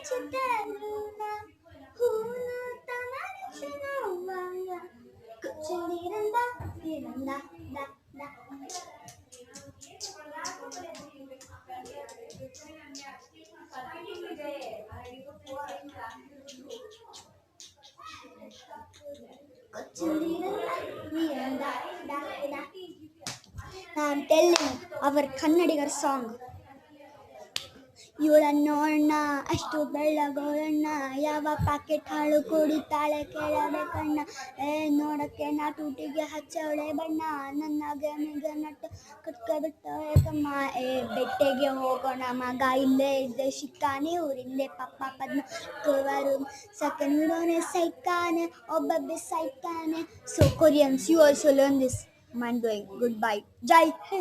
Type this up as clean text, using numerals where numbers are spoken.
చిత్తాలునా హూనా తమరిచిన వాయ కుచిందిరందా తిరందా the the కుచిందిరందా తిరందా the the. I'm telling our Kannadigar song. ಇವಳನ್ನೋಣ ಅಷ್ಟು ಬೆಳ್ಳಗೋಳಣ್ಣ ಯಾವ packet ಹಾಳು ಕುಡಿತಾಳೆ ಕೇಳಬೇಕಣ್ಣ ನೋಡಕ್ಕೆ ನಾಟೂಟಿಗೆ ಹಚ್ಚವಳೆ ಬಣ್ಣ ನನ್ನ ಗಮಿಗ ನಟ್ಟು ಕಟ್ಕೊಬಿಟ್ಟ ಏಕಮ್ಮ ಬೆಟ್ಟೆಗೆ ಹೋಗೋಣ ಮಗ ಇಲ್ಲೇ ಇದ್ದೆ ಶಿಕ್ಕಾನೆ ಊರಿಂದೆ ಪಪ್ಪ ಪದ್ಮ ಕುವರು ಸಕನ್ಡೋನೆ ಸೈಕಾನೆ ಒಬ್ಬೊಬ್ಬೆ ಸೈಕಾನೆ. So Koreans, you also learn this. Mind blowing. Goodbye. Jai Hind.